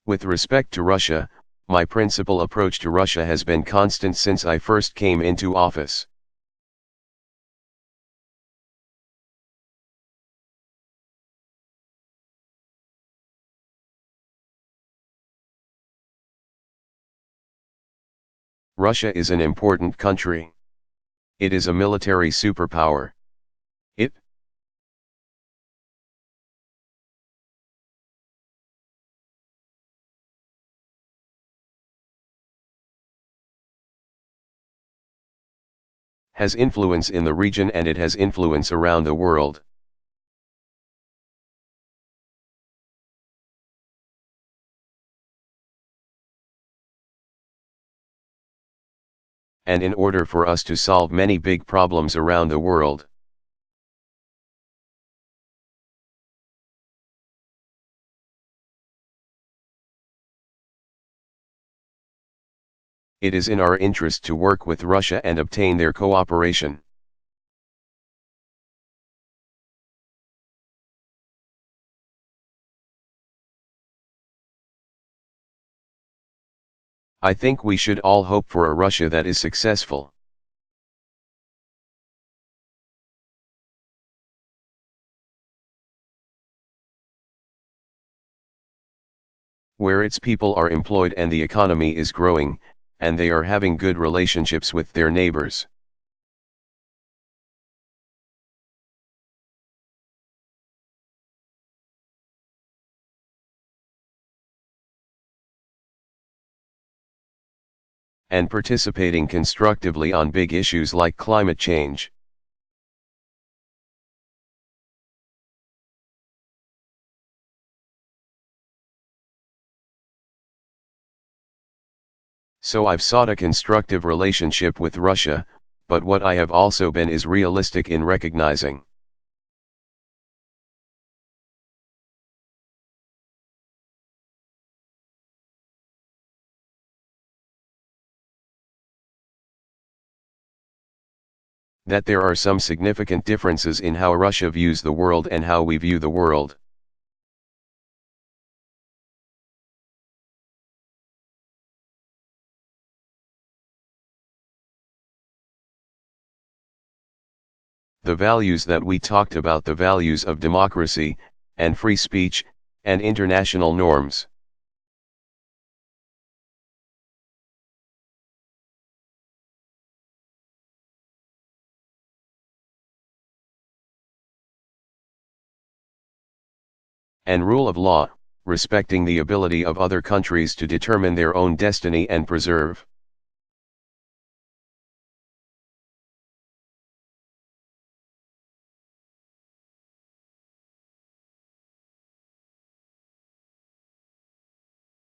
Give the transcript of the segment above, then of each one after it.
With respect to Russia, my principal approach to Russia has been constant since I first came into office. Russia is an important country. It is a military superpower. It has influence in the region and it has influence around the world. And in order for us to solve many big problems around the world, it is in our interest to work with Russia and obtain their cooperation. I think we should all hope for a Russia that is successful. Where its people are employed and the economy is growing, and they are having good relationships with their neighbors. And participating constructively on big issues like climate change. So I've sought a constructive relationship with Russia, but what I have also been is realistic in recognizing that there are some significant differences in how Russia views the world and how we view the world. The values that we talked about, the values of democracy, and free speech, and international norms. And rule of law, respecting the ability of other countries to determine their own destiny and preserve.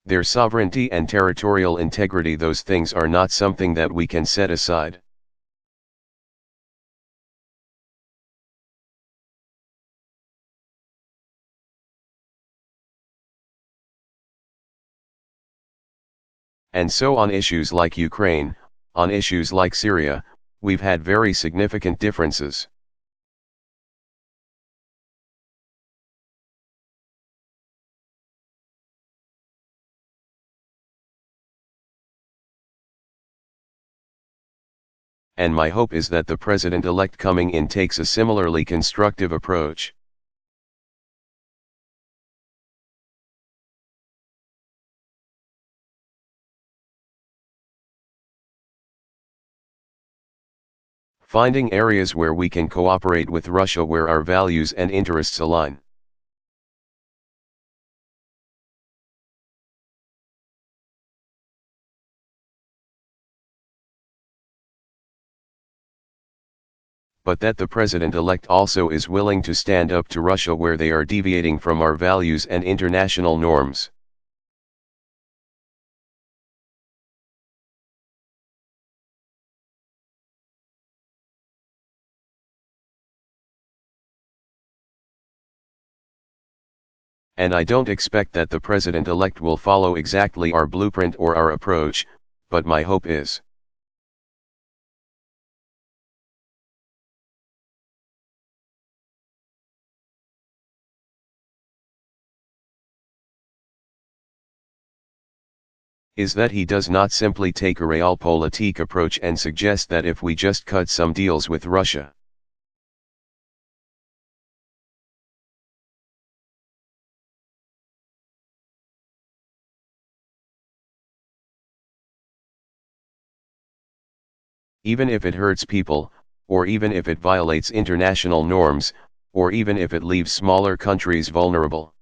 Their sovereignty and territorial integrity, those things are not something that we can set aside. And so on issues like Ukraine, on issues like Syria, we've had very significant differences. And my hope is that the president-elect coming in takes a similarly constructive approach. Finding areas where we can cooperate with Russia, where our values and interests align. But that the president-elect also is willing to stand up to Russia where they are deviating from our values and international norms. And I don't expect that the president-elect will follow exactly our blueprint or our approach, but my hope is is that he does not simply take a realpolitik approach and suggest that if we just cut some deals with Russia, even if it hurts people, or even if it violates international norms, or even if it leaves smaller countries vulnerable.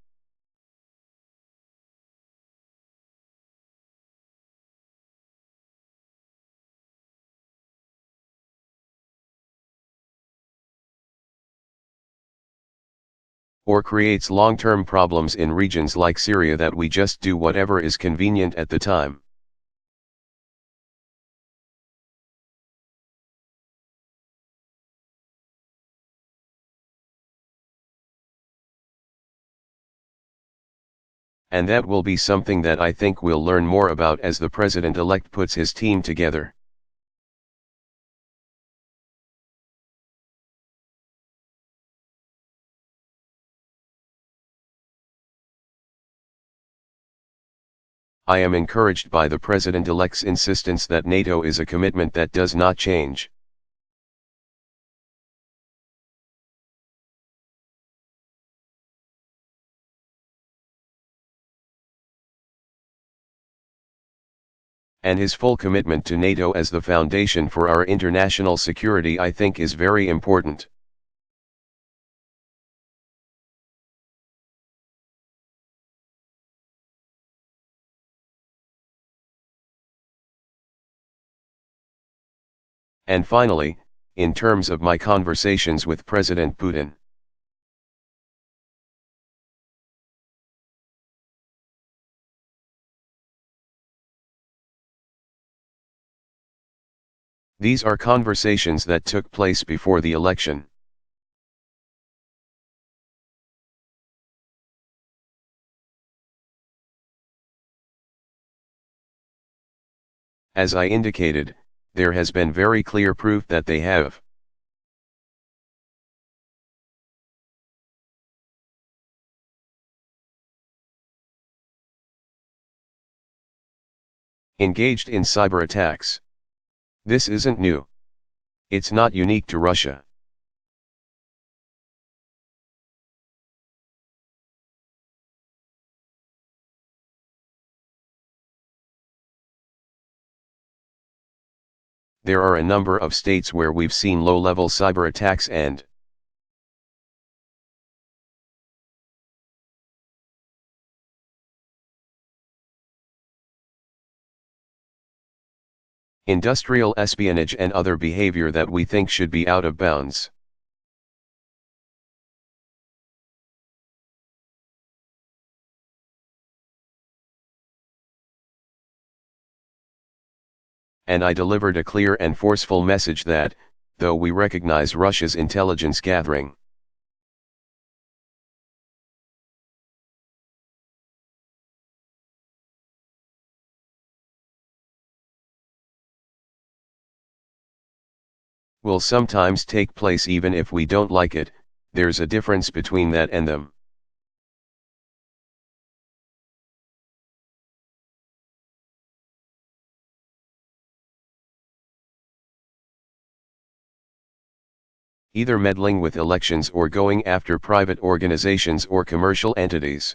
Or creates long-term problems in regions like Syria that we just do whatever is convenient at the time. And that will be something that I think we'll learn more about as the president-elect puts his team together. I am encouraged by the president-elect's insistence that NATO is a commitment that does not change. And his full commitment to NATO as the foundation for our international security I think is very important. And finally, in terms of my conversations with President Putin, these are conversations that took place before the election. As I indicated, there has been very clear proof that they have. Engaged in cyber attacks. This isn't new. It's not unique to Russia. There are a number of states where we've seen low-level cyber attacks and industrial espionage and other behavior that we think should be out of bounds. And I delivered a clear and forceful message that, though we recognize Russia's intelligence gathering, will sometimes take place even if we don't like it, there's a difference between that and them. Either meddling with elections or going after private organizations or commercial entities.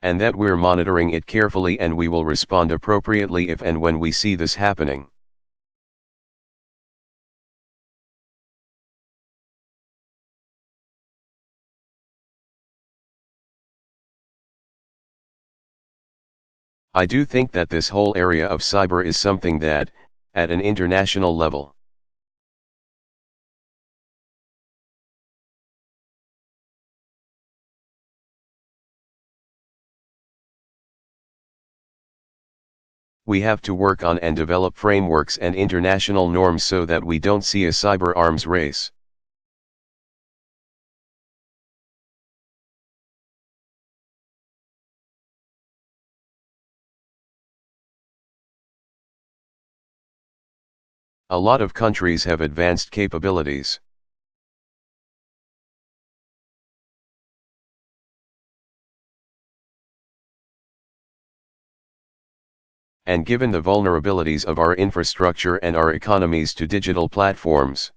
And that we're monitoring it carefully and we will respond appropriately if and when we see this happening. I do think that this whole area of cyber is something that, at an international level, we have to work on and develop frameworks and international norms so that we don't see a cyber arms race. A lot of countries have advanced capabilities. And given the vulnerabilities of our infrastructure and our economies to digital platforms,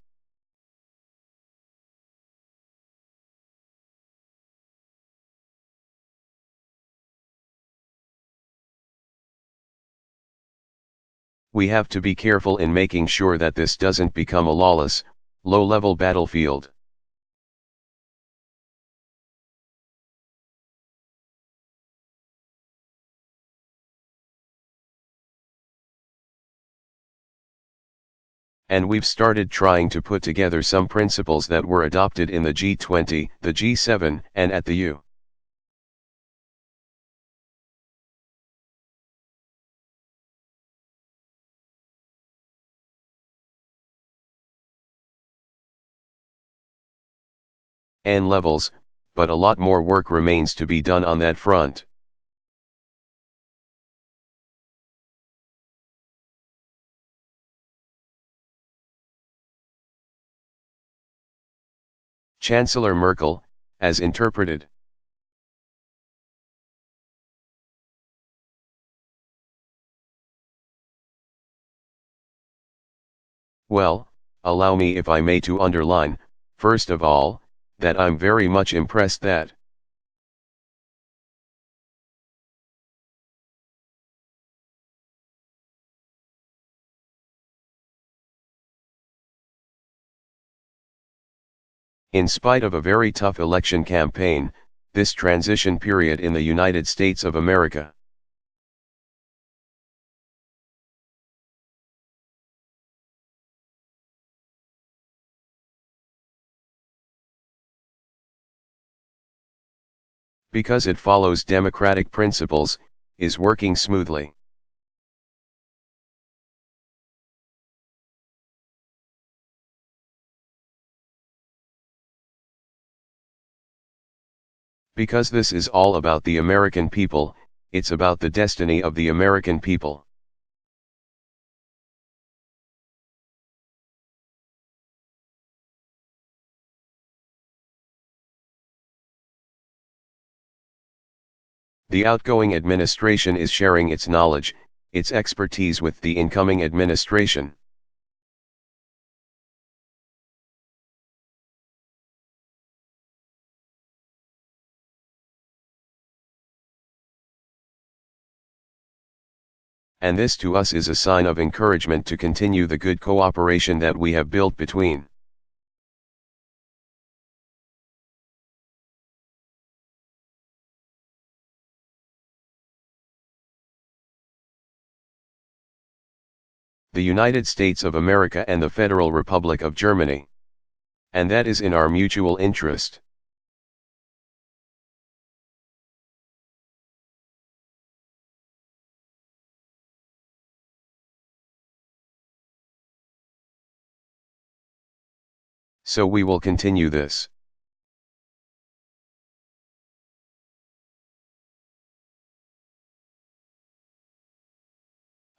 we have to be careful in making sure that this doesn't become a lawless, low-level battlefield. And we've started trying to put together some principles that were adopted in the G20, the G7, and at the U. N levels, but a lot more work remains to be done on that front. Chancellor Merkel, as interpreted. Well, allow me if I may to underline, first of all, that I'm very much impressed that in spite of a very tough election campaign, this transition period in the United States of America because it follows democratic principles, is working smoothly. Because this is all about the American people, it's about the destiny of the American people. The outgoing administration is sharing its knowledge, its expertise with the incoming administration. And this to us is a sign of encouragement to continue the good cooperation that we have built between. The United States of America and the Federal Republic of Germany. And that is in our mutual interest. So we will continue this.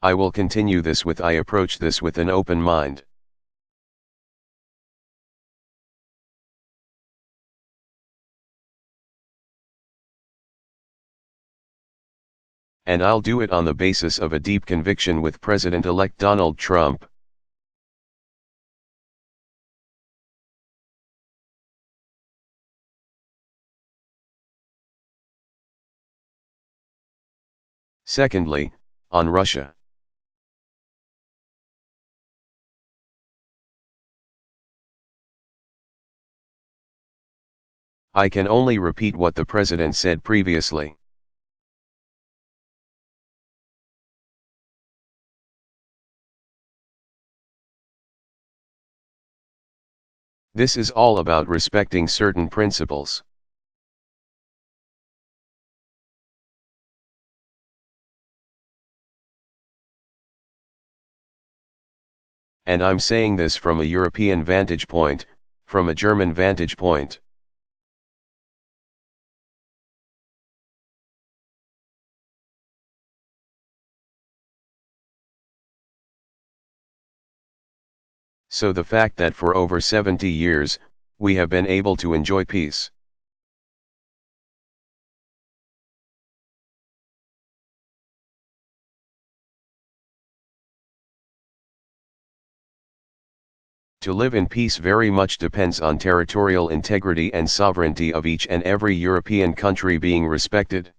I will continue this with I approach this with an open mind. And I'll do it on the basis of a deep conviction with President-elect Donald Trump. Secondly, on Russia. I can only repeat what the President said previously. This is all about respecting certain principles. And I'm saying this from a European vantage point, from a German vantage point. So the fact that for over 70 years, we have been able to enjoy peace. To live in peace very much depends on territorial integrity and sovereignty of each and every European country being respected.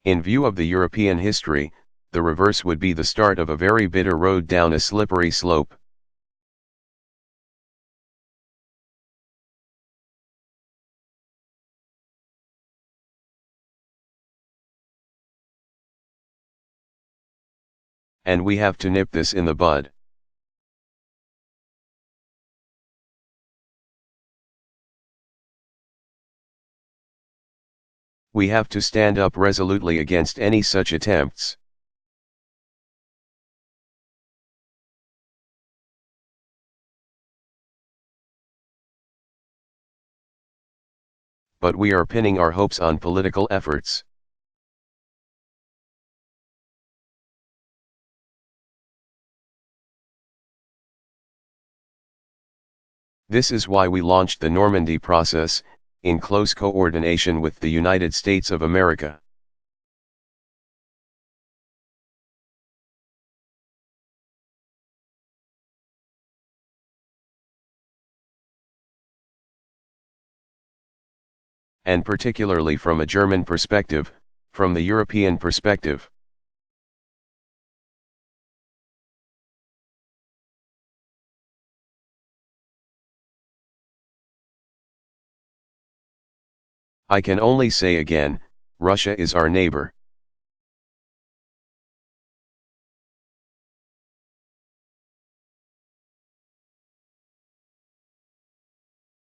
In view of the European history, the reverse would be the start of a very bitter road down a slippery slope. And we have to nip this in the bud. We have to stand up resolutely against any such attempts. But we are pinning our hopes on political efforts. This is why we launched the Normandy process, in close coordination with the United States of America. And particularly from a German perspective, from the European perspective. I can only say again, Russia is our neighbor.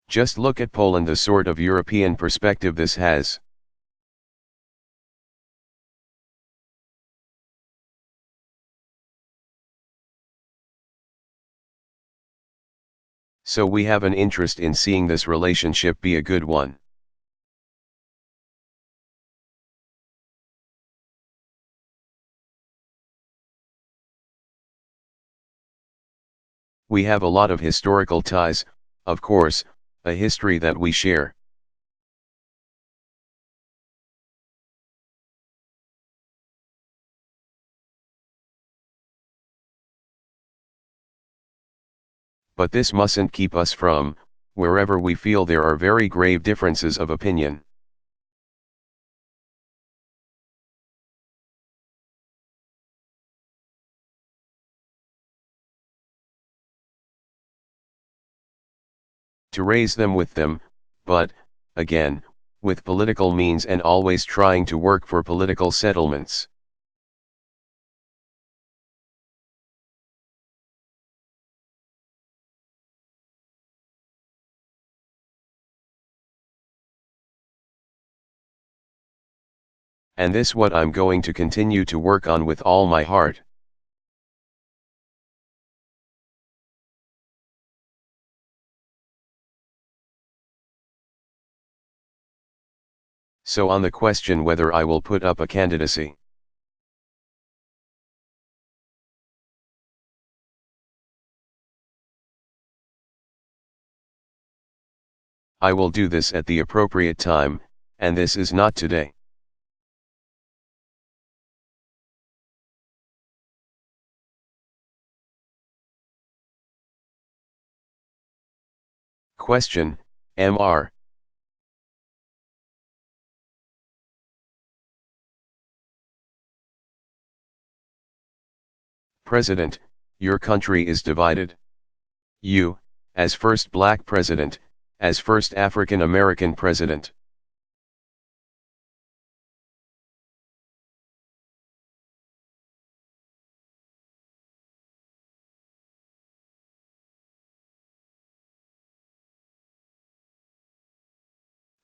Just look at Poland, the sort of European perspective this has. So we have an interest in seeing this relationship be a good one. We have a lot of historical ties, of course, a history that we share. But this mustn't keep us from, wherever we feel there are very grave differences of opinion. To raise them with them, but, again, with political means and always trying to work for political settlements. And this what I'm going to continue to work on with all my heart. So on the question whether I will put up a candidacy. I will do this at the appropriate time, and this is not today. Question, Mr. President, your country is divided. You, as first black president, as first African American president.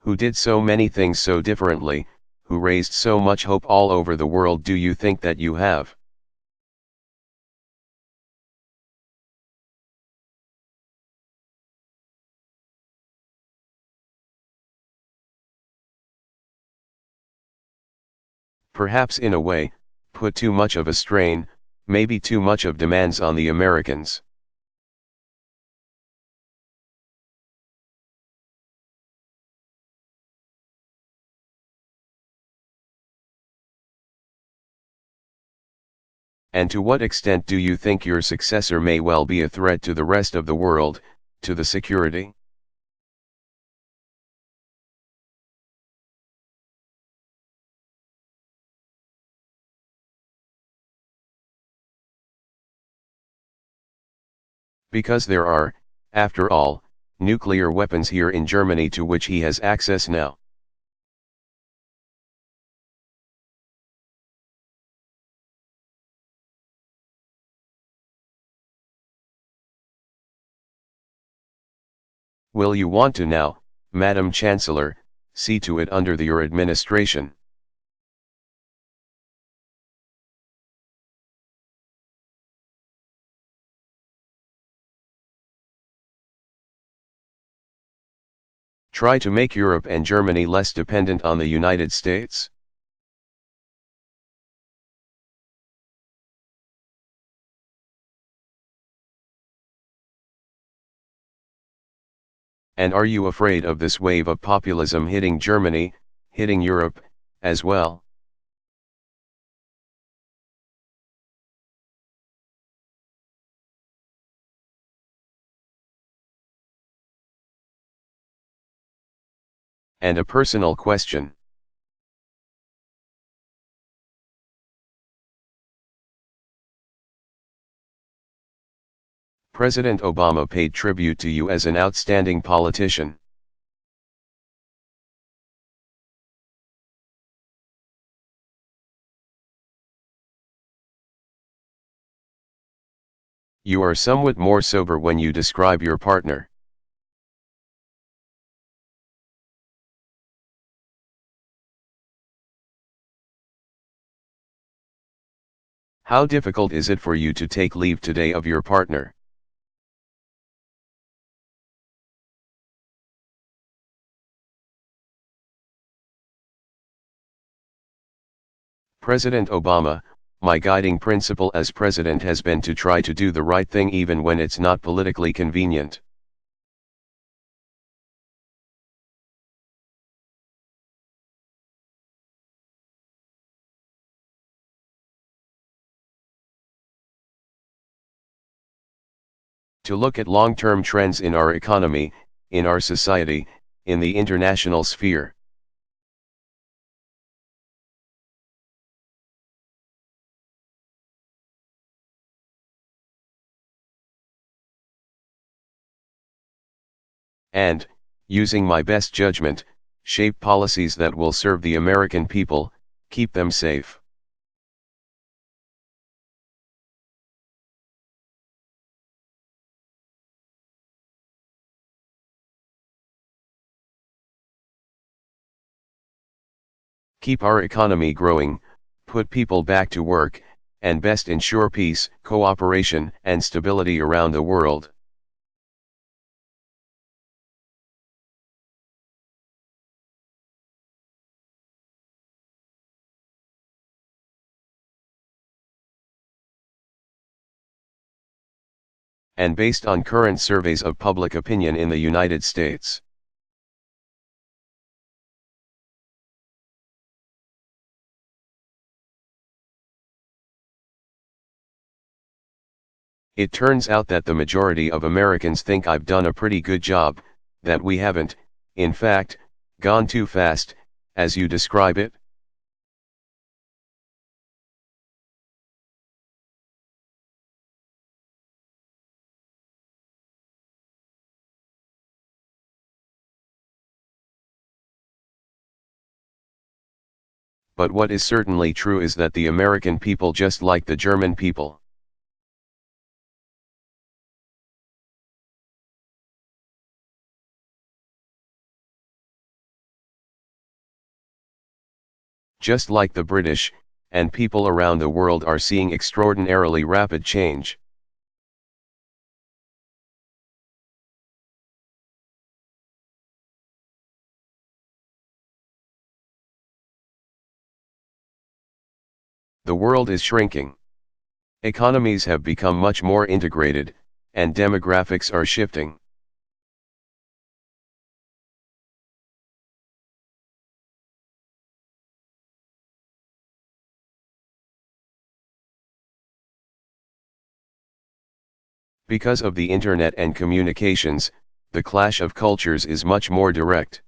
Who did so many things so differently, who raised so much hope all over the world do you think that you have? perhaps in a way, put too much of a strain, maybe too much of demands on the Americans. And to what extent do you think your successor may well be a threat to the rest of the world, to the security? Because there are, after all, nuclear weapons here in Germany to which he has access now. Will you want to now, Madam Chancellor, see to it under your administration? Try to make Europe and Germany less dependent on the United States? And are you afraid of this wave of populism hitting Germany, hitting Europe, as well? And a personal question. President Obama paid tribute to you as an outstanding politician. You are somewhat more sober when you describe your partner. How difficult is it for you to take leave today of your partner? President Obama, my guiding principle as president has been to try to do the right thing even when it's not politically convenient. To look at long-term trends in our economy, in our society, in the international sphere. And, using my best judgment, shape policies that will serve the American people, keep them safe. Keep our economy growing, put people back to work, and best ensure peace, cooperation, and stability around the world. And based on current surveys of public opinion in the United States. It turns out that the majority of Americans think I've done a pretty good job, that we haven't, in fact, gone too fast, as you describe it. But what is certainly true is that the American people just like the German people. Just like the British, and people around the world are seeing extraordinarily rapid change. The world is shrinking. Economies have become much more integrated, and demographics are shifting. Because of the internet and communications, the clash of cultures is much more direct.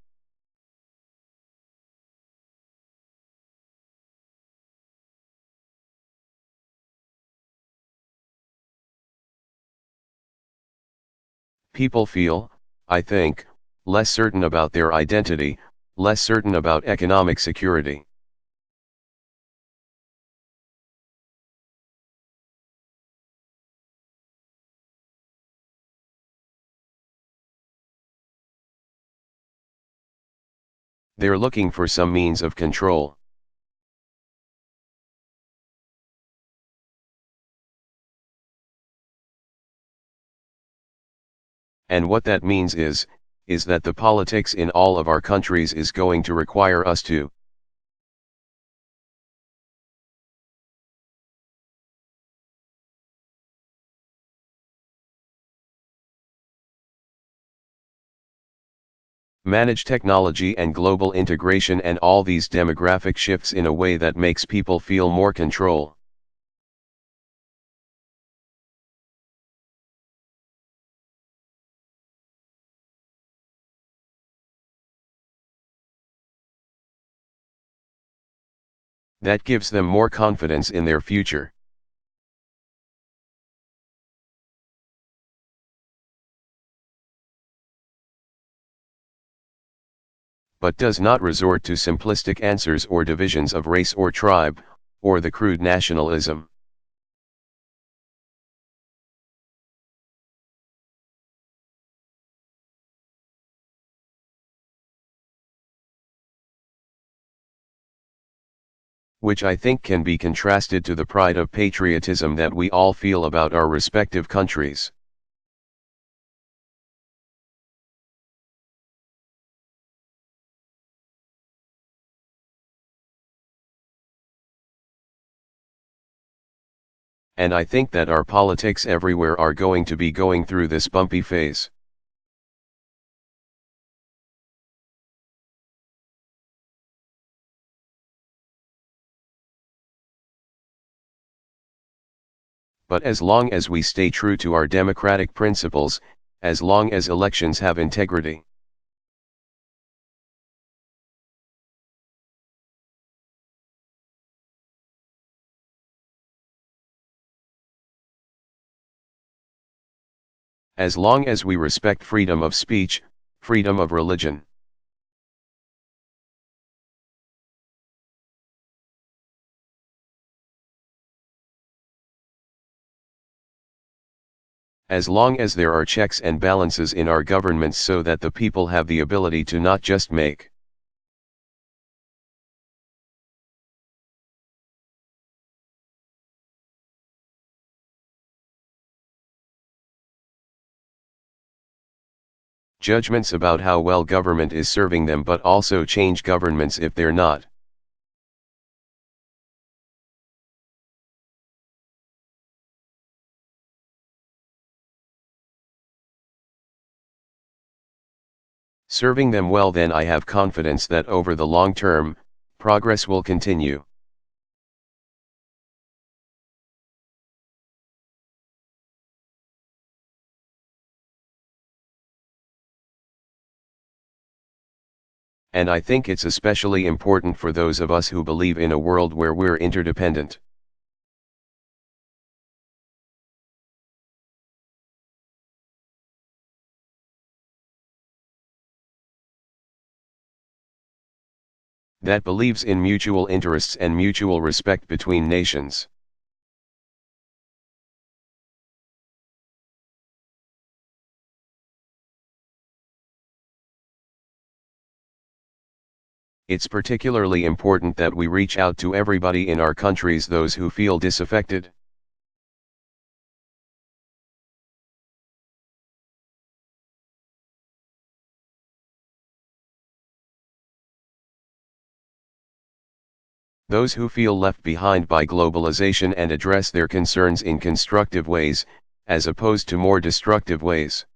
People feel, I think, less certain about their identity, less certain about economic security. They're looking for some means of control. And what that means is that the politics in all of our countries is going to require us to manage technology and global integration and all these demographic shifts in a way that makes people feel more control. That gives them more confidence in their future. But does not resort to simplistic answers or divisions of race or tribe, or the crude nationalism. Which I think can be contrasted to the pride of patriotism that we all feel about our respective countries. And I think that our politics everywhere are going to be going through this bumpy phase. But as long as we stay true to our democratic principles, as long as elections have integrity, as long as we respect freedom of speech, freedom of religion, as long as there are checks and balances in our governments so that the people have the ability to not just make judgments about how well government is serving them but also change governments if they're not. Serving them well, then I have confidence that over the long term, progress will continue. And I think it's especially important for those of us who believe in a world where we're interdependent. That believes in mutual interests and mutual respect between nations. It's particularly important that we reach out to everybody in our countries, those who feel disaffected. Those who feel left behind by globalization and address their concerns in constructive ways, as opposed to more destructive ways.